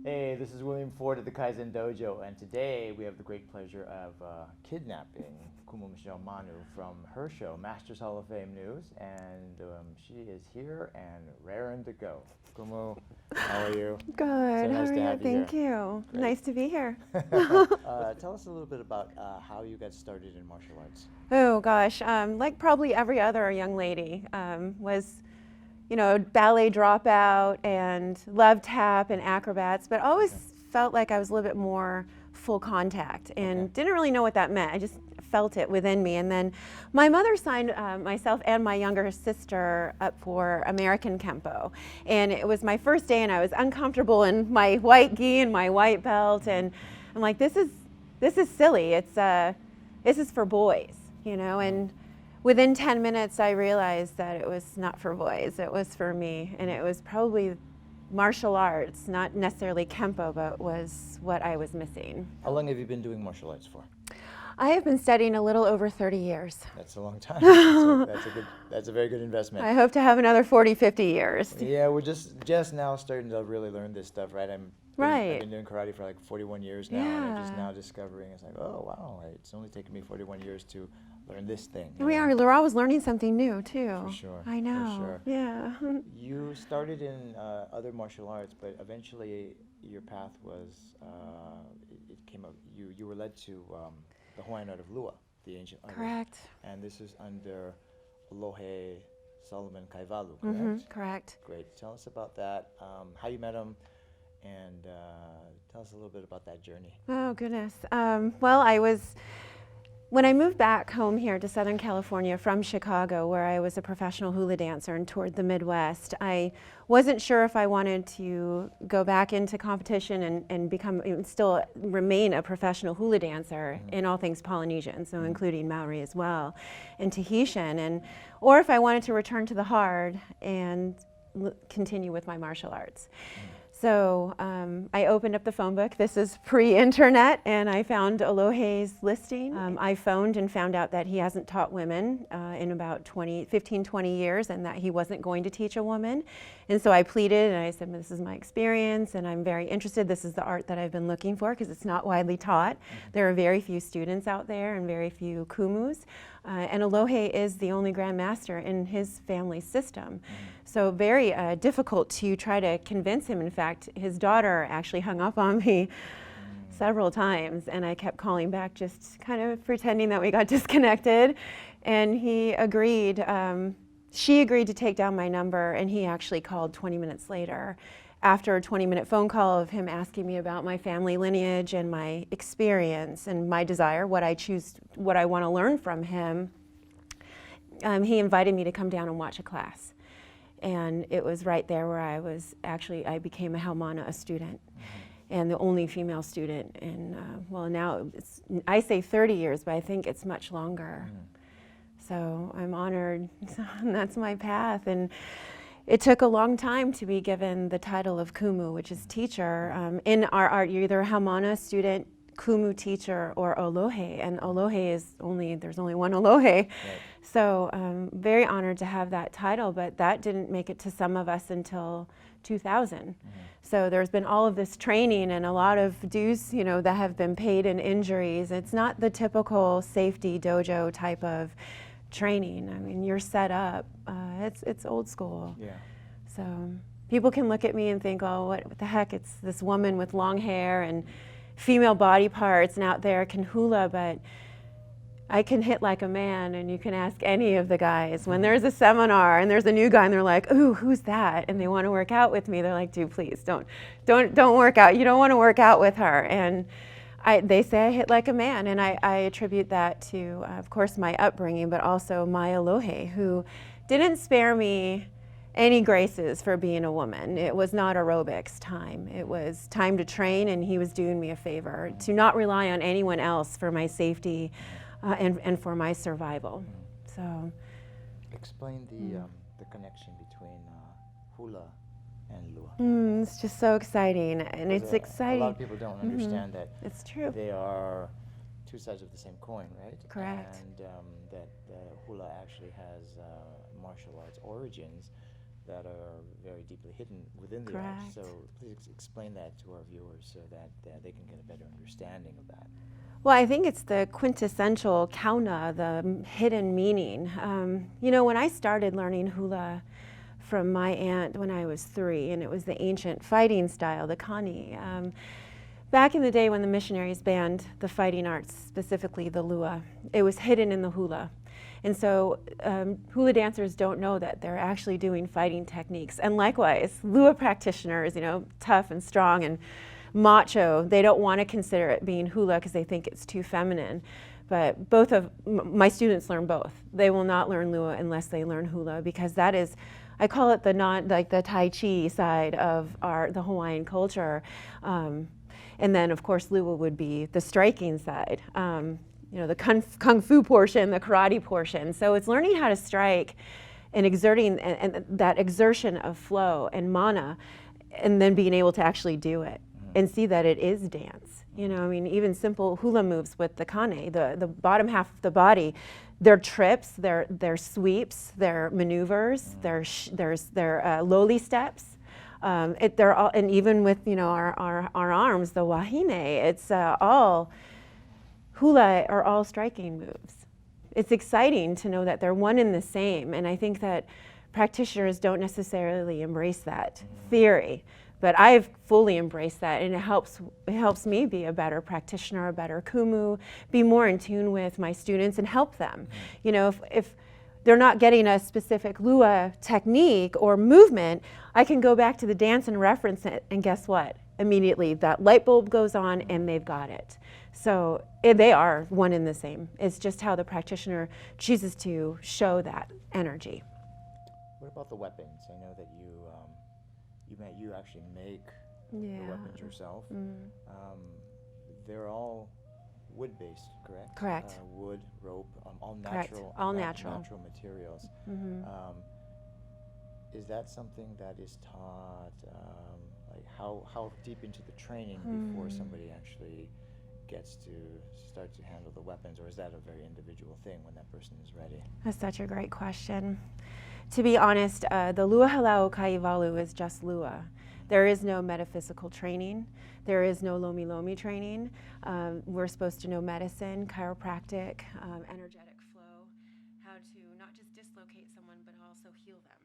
Hey, this is William Ford at the Kaizen Dojo, and today we have the great pleasure of kidnapping Kumu Michelle Manu from her show, Masters Hall of Fame News, and she is here and raring to go. Kumu, how are you? Good. So nice How are to you? have you Thank here. you. Great. Nice to be here. Tell us a little bit about how you got started in martial arts. Oh gosh, like probably every other young lady, was, ballet dropout and loved tap and acrobats, but always felt like I was a little bit more full contact and didn't really know what that meant. I just felt it within me. And then my mother signed myself and my younger sister up for American Kempo. And it was my first day and I was uncomfortable in my white gi and my white belt. And I'm like, this is silly. This is for boys, and within 10 minutes I realized that it was not for boys, it was for me, and it was probably martial arts, not necessarily Kempo, but was what I was missing. How long have you been doing martial arts for? I have been studying a little over 30 years. That's a long time. That's a very good investment. I hope to have another 40, 50 years. Yeah, we're just now starting to really learn this stuff, right? I've been doing karate for like 41 years now, and I'm just now discovering, it's like, oh wow, it's only taken me 41 years to learn this thing. We're always learning something new too. For sure. I know. For sure. Yeah. You started in other martial arts, but eventually your path was, it came up, you were led to the Hawaiian art of Lua, the ancient art. Correct. And this is under Olohe Sol Kahewalu, correct? Mm-hmm. Correct. Great. Tell us about that, how you met him, and tell us a little bit about that journey. Oh, goodness. When I moved back home here to Southern California from Chicago, where I was a professional hula dancer and toured the Midwest, I wasn't sure if I wanted to go back into competition and still remain a professional hula dancer in all things Polynesian, so including Maori as well, and Tahitian, or if I wanted to return to the hard and continue with my martial arts. So I opened up the phone book. This is pre-internet, and I found Olohe's listing. I phoned and found out that he hasn't taught women in about 15, 20 years, and that he wasn't going to teach a woman. And so I pleaded, and I said, this is my experience, and I'm very interested. This is the art that I've been looking for, because it's not widely taught. There are very few students out there and very few kumus. And Olohe is the only grandmaster in his family system. So very difficult to try to convince him. In fact, his daughter actually hung up on me several times, and I kept calling back, just kind of pretending that we got disconnected. And he agreed, she agreed to take down my number, and he actually called 20 minutes later. After a 20-minute phone call of him asking me about my family lineage and my experience and my desire, what I want to learn from him, he invited me to come down and watch a class. And it was right there where I became a Haumana, a student, and the only female student in, now I say 30 years, but I think it's much longer. So I'm honored, and that's my path. And it took a long time to be given the title of Kumu, which is teacher. In our art, you're either a Haumana student, Kumu teacher, or Olohe. And Olohe there's only one Olohe. Right. So very honored to have that title, but that didn't make it to some of us until 2000. So there's been all of this training and a lot of dues, that have been paid in injuries. It's not the typical safety dojo type of training. I mean, you're set up. It's old school. Yeah. So people can look at me and think, oh, what the heck? It's this woman with long hair and female body parts and out there can hula, but I can hit like a man, and you can ask any of the guys. When there's a seminar and there's a new guy and they're like, ooh, who's that? And they want to work out with me. They're like, dude, please don't work out. You don't want to work out with her. And they say I hit like a man, and I attribute that to, of course, my upbringing, but also my Olohe, who didn't spare me any graces for being a woman. It was not aerobics time. It was time to train, and he was doing me a favor to not rely on anyone else for my safety and for my survival. So, explain the connection between hula and Lua. It's just so exciting, and it's exciting. A lot of people don't understand that. It's true. They are two sides of the same coin, right? Correct. And that Hula actually has martial arts origins that are very deeply hidden within the art. Correct. So please explain that to our viewers so that they can get a better understanding of that. Well, I think it's the quintessential kauna, the hidden meaning. You know, when I started learning hula from my aunt when I was 3, and it was the ancient fighting style, the kani. Back in the day when the missionaries banned the fighting arts, specifically the lua, it was hidden in the hula. And so hula dancers don't know that they're actually doing fighting techniques. And likewise, lua practitioners, you know, tough and strong and macho, they don't want to consider it being hula because they think it's too feminine. But both of my students learn both. They will not learn lua unless they learn hula, because that is, I call it the Tai Chi side of the Hawaiian culture. And then of course lua would be the striking side. You know, the kung fu portion, the karate portion. So it's learning how to strike and exerting, and that exertion of flow and mana, and then being able to actually do it and see that it is dance. You know, I mean, even simple hula moves with the kane, the bottom half of the body, their trips, their sweeps, their maneuvers, their lowly steps. They're all, and even with, you know, our arms, the wahine, it's all, hula are all striking moves. It's exciting to know that they're one and the same, and I think that practitioners don't necessarily embrace that theory, but I've fully embraced that, and it helps me be a better practitioner, a better kumu, be more in tune with my students and help them. You know, if they're not getting a specific lua technique or movement, I can go back to the dance and reference it, and guess what? Immediately that light bulb goes on and they've got it. So they are one and the same. It's just how the practitioner chooses to show that energy. What about the weapons? I know that you actually make the weapons yourself. They're all wood-based, correct? Correct. Wood, rope, all Correct. natural. All natural. Natural materials. Is that something that is taught? Like how deep into the training before somebody actually gets to start to handle the weapons, or is that a very individual thing when that person is ready? That's such a great question. To be honest, the Lua Halau Kahewalu is just Lua. There is no metaphysical training. There is no lomi lomi training. We're supposed to know medicine, chiropractic, energetic flow, how to not just dislocate someone but also heal them.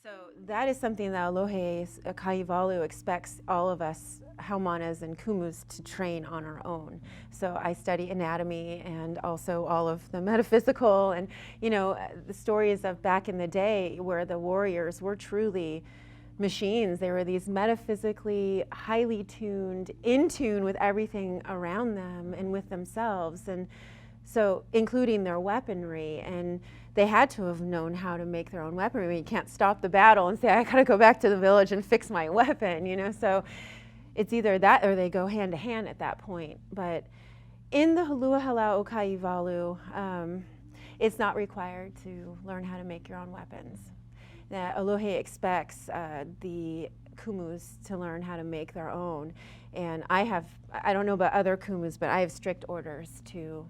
So that is something that Olohe Kahewalu expects all of us haumanas and kumus to train on our own. So I study anatomy and also all of the metaphysical, and you know, the stories of back in the day where the warriors were truly machines. They were these metaphysically highly tuned, in tune with everything around them and with themselves, and so including their weaponry. And they had to have known how to make their own weaponry. I mean, you can't stop the battle and say, I gotta go back to the village and fix my weapon, you know? So it's either that or they go hand to hand at that point. But in the Lua Halau Kahewalu, it's not required to learn how to make your own weapons. Olohe expects the kumus to learn how to make their own. And I don't know about other kumus, but I have strict orders to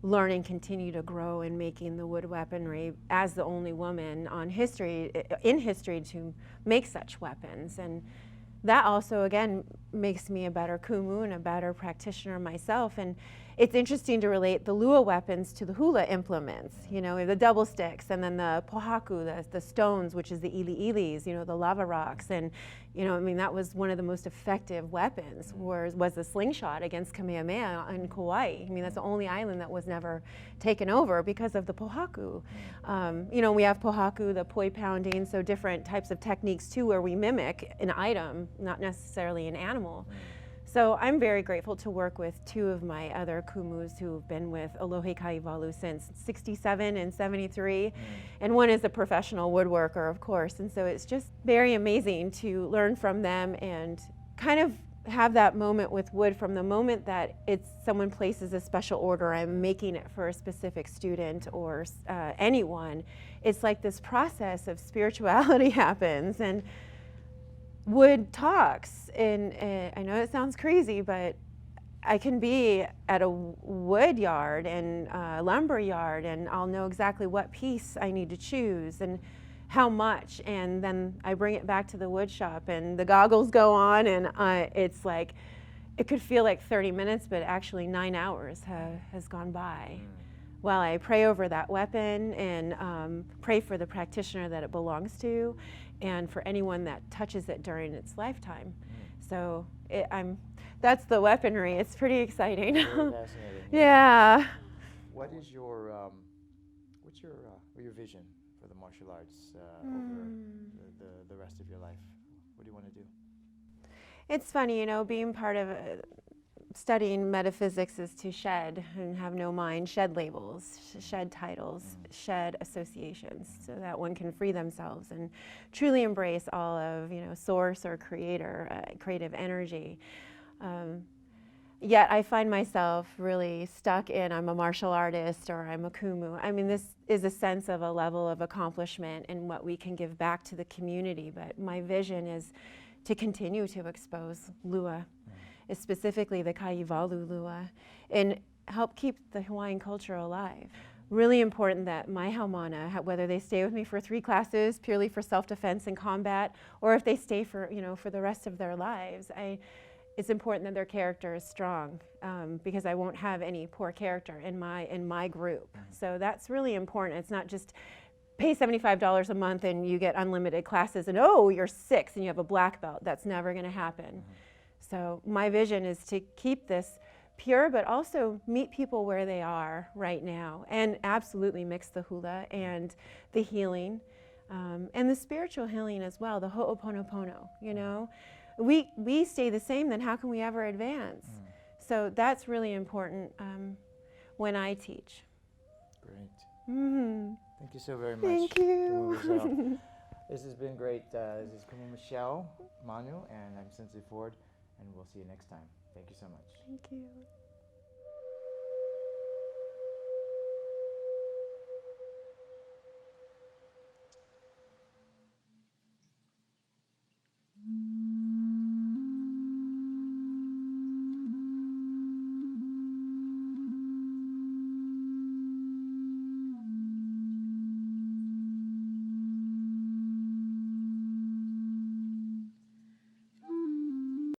learn and continue to grow in making the wood weaponry as the only woman in history to make such weapons. And that also, again, makes me a better kumu and a better practitioner myself. And it's interesting to relate the lua weapons to the hula implements, you know, the double sticks, and then the pohaku, the stones, which is the ili-ilis, you know, the lava rocks. And, you know, I mean, that was one of the most effective weapons, was the slingshot against Kamehameha in Kauai. I mean, that's the only island that was never taken over because of the pohaku. You know, we have pohaku, the poi pounding, so different types of techniques too, where we mimic an item, not necessarily an animal. So I'm very grateful to work with two of my other kumus who've been with Olohe Kahewalu since '67 and '73, and one is a professional woodworker, of course, and so it's just very amazing to learn from them and kind of have that moment with wood from the moment that someone places a special order, I'm making it for a specific student or anyone. It's like this process of spirituality happens, and wood talks. And I know it sounds crazy, but I can be at a wood yard and lumber yard, and I'll know exactly what piece I need to choose. And how much, and then I bring it back to the wood shop and the goggles go on, and it's like, it could feel like 30 minutes, but actually 9 hours has gone by while I pray over that weapon and pray for the practitioner that it belongs to and for anyone that touches it during its lifetime. So that's the weaponry. It's pretty exciting. Very fascinating. Yeah. What is what's your vision for the martial arts over the rest of your life? What do you want to do? It's funny, being part of studying metaphysics is to shed and have no mind, shed labels, shed titles, shed associations, so that one can free themselves and truly embrace all of, source or creator, creative energy. Yet I find myself really stuck in, I'm a martial artist or I'm a kumu. I mean, this is a sense of a level of accomplishment and what we can give back to the community, but my vision is to continue to expose Lua, specifically the Kahewalu Lua, and help keep the Hawaiian culture alive. Really important that my haumana, whether they stay with me for 3 classes purely for self-defense and combat, or if they stay for the rest of their lives, it's important that their character is strong, because I won't have any poor character in my group. So that's really important. It's not just pay $75 a month and you get unlimited classes and you're 6 and you have a black belt. That's never going to happen. So my vision is to keep this pure, but also meet people where they are right now, and absolutely mix the hula and the healing, and the spiritual healing as well, the ho'oponopono, We stay the same, then how can we ever advance? So that's really important when I teach. Great. Thank you so very much. Thank you. This has been great. This is Kumu Michelle Manu, and I'm Sensei Ford, and we'll see you next time. Thank you so much. Thank you.